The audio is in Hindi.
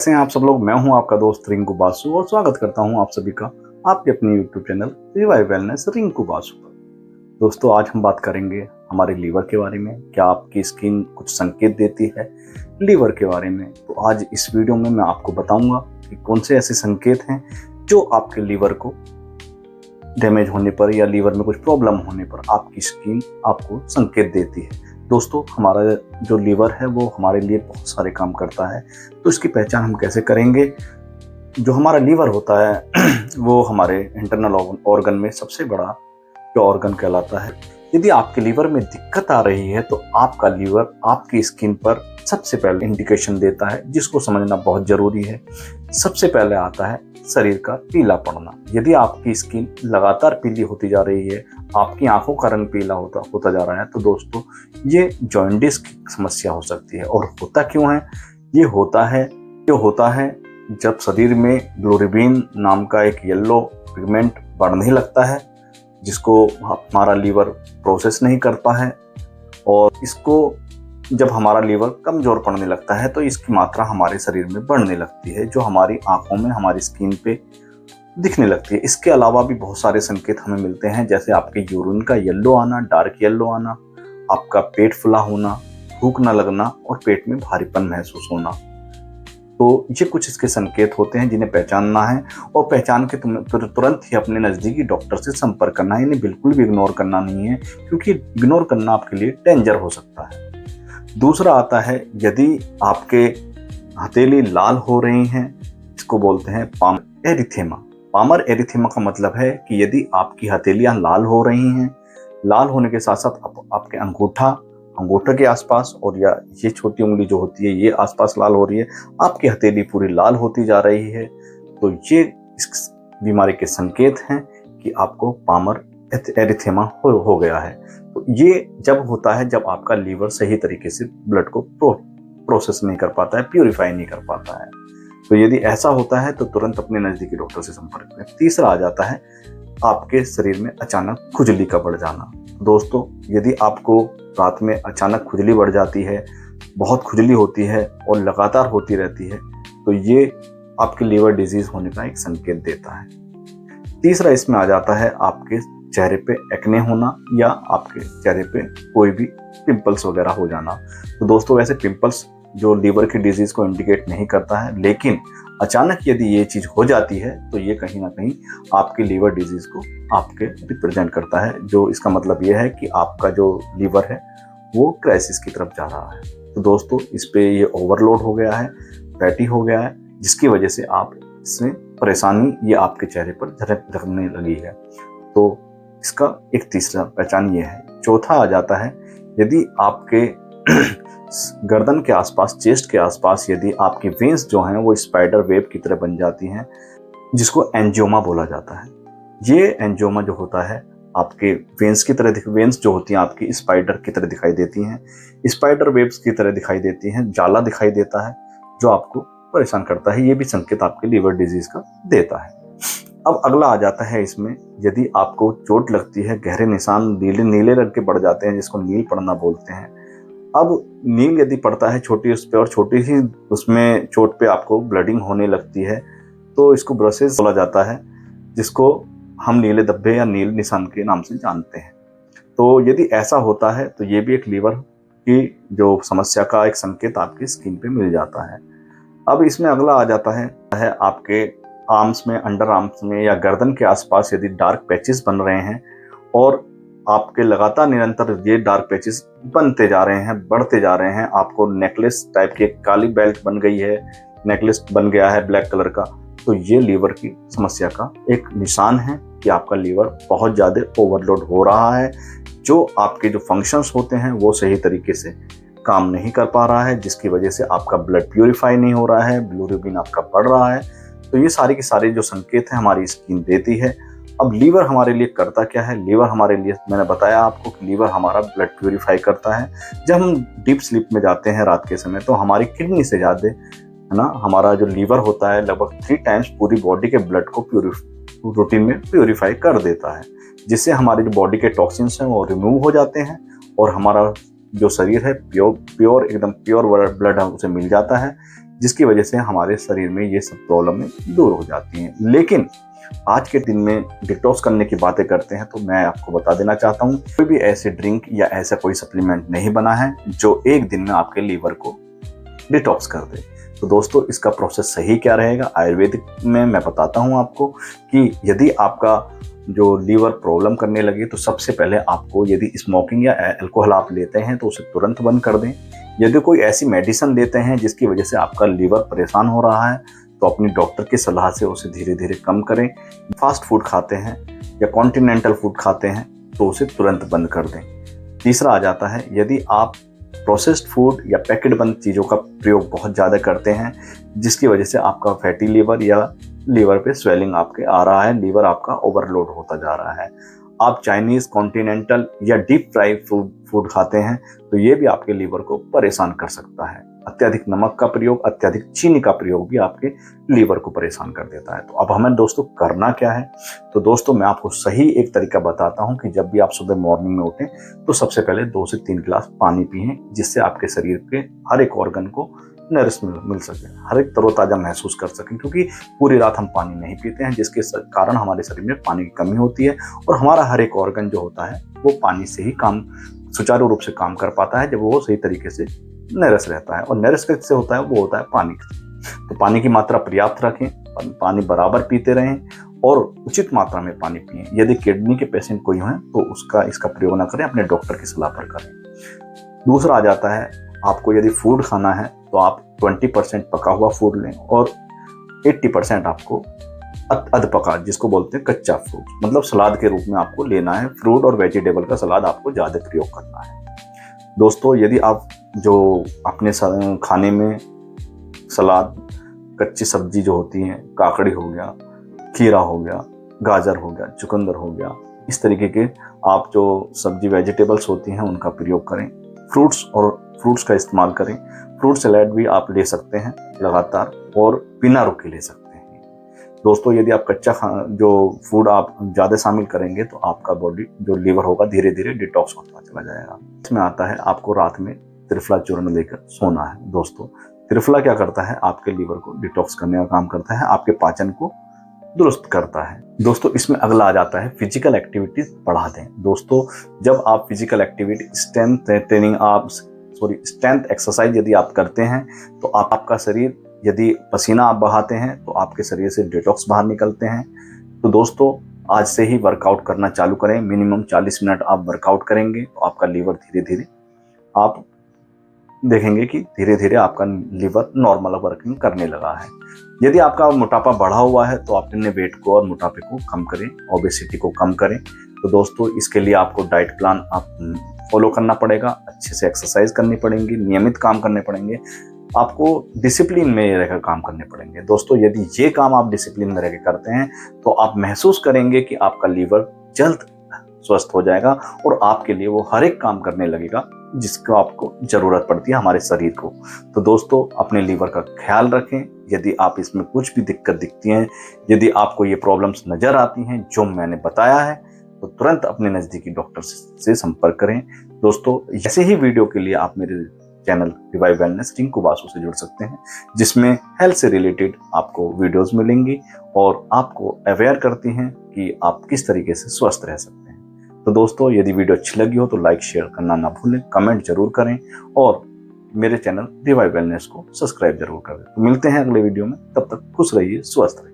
कैसे हैं आप सब लोग। मैं हूं आपका दोस्त रिंकू बासु और स्वागत करता हूं आप सभी का आपके अपने YouTube channel revive wellness Rinku Basu पर। दोस्तों, आज हम बात करेंगे हमारे लीवर के बारे में। क्या आपकी स्किन कुछ संकेत देती है लीवर के बारे में? तो आज इस वीडियो में मैं आपको बताऊंगा कि कौन से ऐसे संकेत हैं जो आपके लीवर को डैमेज होने पर या लीवर में कुछ प्रॉब्लम होने पर आपकी स्किन आपको संकेत देती है। दोस्तों, हमारा जो लीवर है वो हमारे लिए बहुत सारे काम करता है, तो इसकी पहचान हम कैसे करेंगे? जो हमारा लीवर होता है वो हमारे इंटरनल ऑर्गन में सबसे बड़ा जो ऑर्गन कहलाता है। यदि आपके लीवर में दिक्कत आ रही है तो आपका लीवर आपकी स्किन पर सबसे पहले इंडिकेशन देता है, जिसको समझना बहुत जरूरी है। सबसे पहले आता है शरीर का पीला पड़ना। यदि आपकी स्किन लगातार पीली होती जा रही है, आपकी आंखों का रंग पीला होता जा रहा है, तो दोस्तों ये जॉन्डिस की समस्या हो सकती है। और होता क्यों है? ये होता है जब शरीर में ग्लोबिलिन नाम का एक येलो पिगमेंट बढ़ने लगता है, जिसको हमारा लीवर प्रोसेस नहीं करता है, और इसको जब हमारा लीवर कमजोर पड़ने लगता है तो इसकी मात्रा हमारे शरीर में बढ़ने लगती है, जो हमारी आंखों में, हमारी स्किन पे दिखने लगती है। इसके अलावा भी बहुत सारे संकेत हमें मिलते हैं, जैसे आपके यूरिन का येलो आना, डार्क येलो आना, आपका पेट फुला होना, भूख न लगना और पेट में भारीपन महसूस होना। तो ये कुछ इसके संकेत होते हैं जिन्हें पहचानना है, और पहचान के तुरंत ही अपने नज़दीकी डॉक्टर से संपर्क करना है। इन्हें बिल्कुल भी इग्नोर करना नहीं है, क्योंकि इग्नोर करना आपके लिए डेंजर हो सकता है। दूसरा आता है, यदि आपके हथेली लाल हो रही हैं, इसको बोलते हैं पामर एरिथेमा। पामर एरिथेमा का मतलब है कि यदि आपकी हथेलियां लाल हो रही हैं, लाल होने के साथ साथ आपके अंगूठे के आसपास और या ये छोटी उंगली जो होती है ये आसपास लाल हो रही है, आपकी हथेली पूरी लाल होती जा रही है, तो ये इस बीमारी के संकेत हैं कि आपको पामर एरिथेमा हो गया है। तो ये जब होता है जब आपका लीवर सही तरीके से ब्लड को प्रोसेस नहीं कर पाता है, प्यूरिफाई नहीं कर पाता है। तो यदि ऐसा होता है तो तुरंत अपने नज़दीकी डॉक्टर से संपर्क करें। तीसरा आ जाता है आपके शरीर में अचानक खुजली का बढ़ जाना। दोस्तों, यदि आपको रात में अचानक खुजली बढ़ जाती है, बहुत खुजली होती है और लगातार होती रहती है, तो ये आपके लीवर डिजीज होने का एक संकेत देता है। तीसरा इसमें आ जाता है आपके चेहरे पे एक्ने होना या आपके चेहरे पे कोई भी पिंपल्स वगैरह हो जाना। तो दोस्तों, वैसे पिंपल्स जो लीवर की डिजीज को इंडिकेट नहीं करता है, लेकिन अचानक यदि ये चीज हो जाती है तो ये कहीं ना कहीं आपकी लीवर डिजीज को आपके रिप्रेजेंट करता है, जो इसका मतलब ये है कि आपका जो लीवर है वो क्राइसिस की तरफ जा रहा है। तो दोस्तों, इस पे ये ओवरलोड हो गया है, फैटी हो गया है, जिसकी वजह से आप इसमें परेशानी ये आपके चेहरे पर झलकने लगी है। तो इसका एक तीसरा पहचान ये है। चौथा आ जाता है, यदि आपके गर्दन के आसपास, चेस्ट के आसपास यदि आपकी वेन्स जो हैं वो स्पाइडर वेब की तरह बन जाती हैं, जिसको एंजियोमा बोला जाता है। ये एंजियोमा जो होता है आपके वेन्स की तरह, वेन्स जो होती हैं आपकी स्पाइडर की तरह दिखाई देती हैं, स्पाइडर वेब्स की तरह दिखाई देती हैं, जाला दिखाई देता है जो आपको परेशान करता है। ये भी संकेत आपके लीवर डिजीज का देता है। अब अगला आ जाता है इसमें, यदि आपको चोट लगती है, गहरे निशान नीले रंग के पड़ जाते हैं, जिसको नील पड़ना बोलते हैं। अब नील यदि पड़ता है छोटी उस पे और छोटी सी उसमें चोट पे आपको ब्लडिंग होने लगती है, तो इसको ब्रसेस बोला जाता है, जिसको हम नीले धब्बे या नील निशान के नाम से जानते हैं। तो यदि ऐसा होता है तो ये भी एक लीवर की जो समस्या का एक संकेत आपकी स्किन पे मिल जाता है। अब इसमें अगला आ जाता है आपके आर्म्स में, अंडर आर्म्स में या गर्दन के आसपास यदि डार्क पैचेस बन रहे हैं और आपके लगातार निरंतर ये डार्क पैचेस बनते जा रहे हैं, बढ़ते जा रहे हैं, आपको नेकलेस टाइप की एक काली बेल्ट बन गई है, नेकलेस बन गया है ब्लैक कलर का, तो ये लीवर की समस्या का एक निशान है कि आपका लीवर बहुत ज़्यादा ओवरलोड हो रहा है। जो आपके जो फंक्शंस होते हैं वो सही तरीके से काम नहीं कर पा रहा है, जिसकी वजह से आपका ब्लड प्यूरिफाई नहीं हो रहा है, बिलिरुबिन आपका बढ़ रहा है। तो ये सारे के सारे जो संकेत हैं हमारी स्किन देती है। अब लीवर हमारे लिए करता क्या है? लीवर हमारे लिए, मैंने बताया आपको कि लीवर हमारा ब्लड प्यूरिफाई करता है। जब हम डीप स्लीप में जाते हैं रात के समय, तो हमारी किडनी से ज़्यादा, है ना, हमारा जो लीवर होता है लगभग 3 टाइम्स पूरी बॉडी के ब्लड को रूटीन में प्यूरिफाई कर देता है, जिससे हमारी जो बॉडी के टॉक्सिन्स हैं वो रिमूव हो जाते हैं और हमारा जो शरीर है एकदम प्योर ब्लड उसे मिल जाता है, जिसकी वजह से हमारे शरीर में ये सब प्रॉब्लमें दूर हो जाती हैं। लेकिन आज के दिन में डिटॉक्स करने की बातें करते हैं तो मैं आपको बता देना चाहता हूँ, कोई भी ऐसे ड्रिंक या ऐसा कोई सप्लीमेंट नहीं बना है जो एक दिन में आपके लीवर को डिटॉक्स कर दे। तो दोस्तों, इसका प्रोसेस सही क्या रहेगा आयुर्वेदिक में मैं बताता हूँ आपको कि यदि आपका जो लीवर प्रॉब्लम करने लगे तो सबसे पहले आपको, यदि स्मोकिंग या अल्कोहल आप लेते हैं तो उसे तुरंत बंद कर दें। यदि कोई ऐसी मेडिसिन लेते हैं जिसकी वजह से आपका लीवर परेशान हो रहा है तो अपनी डॉक्टर की सलाह से उसे धीरे धीरे कम करें। फास्ट फूड खाते हैं या कॉन्टिनेंटल फूड खाते हैं तो उसे तुरंत बंद कर दें। तीसरा आ जाता है, यदि आप प्रोसेस्ड फूड या पैकेट बंद चीज़ों का प्रयोग बहुत ज़्यादा करते हैं जिसकी वजह से आपका फैटी लीवर या लीवर पे स्वेलिंग आपके आ रहा है, लीवर आपका ओवरलोड होता जा रहा है, आप चाइनीज़, कॉन्टिनेंटल या डीप फ्राई फूड खाते हैं तो ये भी आपके लीवर को परेशान कर सकता है। अत्यधिक नमक का प्रयोग, अत्यधिक चीनी का प्रयोग भी आपके लीवर को परेशान कर देता है। तो अब हमें दोस्तों करना क्या है? तो दोस्तों, मैं आपको सही एक तरीका बताता हूं कि जब भी आप सुबह मॉर्निंग में उठें तो सबसे पहले 2 से 3 गिलास पानी पिएं, जिससे आपके शरीर के हर एक ऑर्गन को नरिशमेंट मिल सके, हर एक तरोताजा महसूस कर सकें, क्योंकि पूरी रात हम पानी नहीं पीते हैं जिसके कारण हमारे शरीर में पानी की कमी होती है और हमारा हर एक ऑर्गन जो होता है वो पानी से ही सुचारू रूप से काम कर पाता है जब वो सही तरीके से नरस रहता है। और नरस किससे होता है? वो होता है पानी से। तो पानी की मात्रा पर्याप्त रखें, पानी बराबर पीते रहें और उचित मात्रा में पानी पिएं। यदि किडनी के पेशेंट कोई हैं तो इसका प्रयोग ना करें, अपने डॉक्टर की सलाह पर करें। दूसरा आ जाता है, आपको यदि फूड खाना है तो आप 20% पका हुआ फूड लें और 80% आपको अध पका, जिसको बोलते हैं कच्चा फ्रूट, मतलब सलाद के रूप में आपको लेना है। फ्रूट और वेजिटेबल का सलाद आपको ज़्यादा प्रयोग करना है। दोस्तों, यदि आप जो अपने खाने में सलाद, कच्ची सब्जी जो होती हैं, काकड़ी हो गया, खीरा हो गया, गाजर हो गया, चुकंदर हो गया, इस तरीके के आप जो सब्जी वेजिटेबल्स होती हैं उनका प्रयोग करें। फ्रूट्स का इस्तेमाल करें। फ्रूट सलाद भी आप ले सकते हैं लगातार और बिना रुके ले सकते हैं। दोस्तों, यदि आप कच्चा जो फूड आप ज़्यादा शामिल करेंगे तो आपका बॉडी जो लीवर होगा धीरे धीरे डिटॉक्स होता चला जाएगा। इसमें आता है, आपको रात में त्रिफला चूर्ण लेकर सोना है। दोस्तों, त्रिफला क्या करता है? आपके लीवर को डिटॉक्स करने का काम करता है, आपके पाचन को दुरुस्त करता है। दोस्तों, इसमें अगला आ जाता है फिजिकल एक्टिविटीज बढ़ा दें। दोस्तों, जब आप फिजिकल एक्टिविटी स्ट्रेंथ एक्सरसाइज यदि आप करते हैं तो आपका शरीर, यदि पसीना आप बहाते हैं तो आपके शरीर से डिटॉक्स बाहर निकलते हैं। तो दोस्तों, आज से ही वर्कआउट करना चालू करें। मिनिमम 40 मिनट आप वर्कआउट करेंगे तो आपका लीवर धीरे धीरे, आप देखेंगे कि धीरे धीरे आपका लीवर नॉर्मल वर्किंग करने लगा है। यदि आपका मोटापा बढ़ा हुआ है तो आप अपने वेट को और मोटापे को कम करें, ओबेसिटी को कम करें। तो दोस्तों, इसके लिए आपको डाइट प्लान आप फॉलो करना पड़ेगा, अच्छे से एक्सरसाइज करनी पड़ेंगी, नियमित काम करने पड़ेंगे, आपको डिसिप्लिन में रहकर काम करने पड़ेंगे। दोस्तों, यदि ये काम आप डिसिप्लिन में रहकर करते हैं तो आप महसूस करेंगे कि आपका लीवर जल्द स्वस्थ हो जाएगा और आपके लिए वो हर एक काम करने लगेगा जिसको आपको जरूरत पड़ती है हमारे शरीर को। तो दोस्तों, अपने लीवर का ख्याल रखें। यदि आप इसमें कुछ भी दिक्कत दिखती है, यदि आपको ये प्रॉब्लम्स नजर आती हैं जो मैंने बताया है, तो तुरंत अपने नज़दीकी डॉक्टर से संपर्क करें। दोस्तों, ऐसे ही वीडियो के लिए आप मेरे channel revive wellness Rinku Basu से जुड़ सकते हैं, जिसमें हेल्थ से रिलेटेड आपको वीडियोस मिलेंगी और आपको अवेयर करती हैं कि आप किस तरीके से स्वस्थ रह सकते हैं। तो दोस्तों, यदि वीडियो अच्छी लगी हो तो लाइक शेयर करना ना भूलें, कमेंट जरूर करें और मेरे चैनल रिवाइव वेलनेस को सब्सक्राइब जरूर करें। तो मिलते हैं अगले वीडियो में, तब तक खुश रहिए, स्वस्थ रहिए।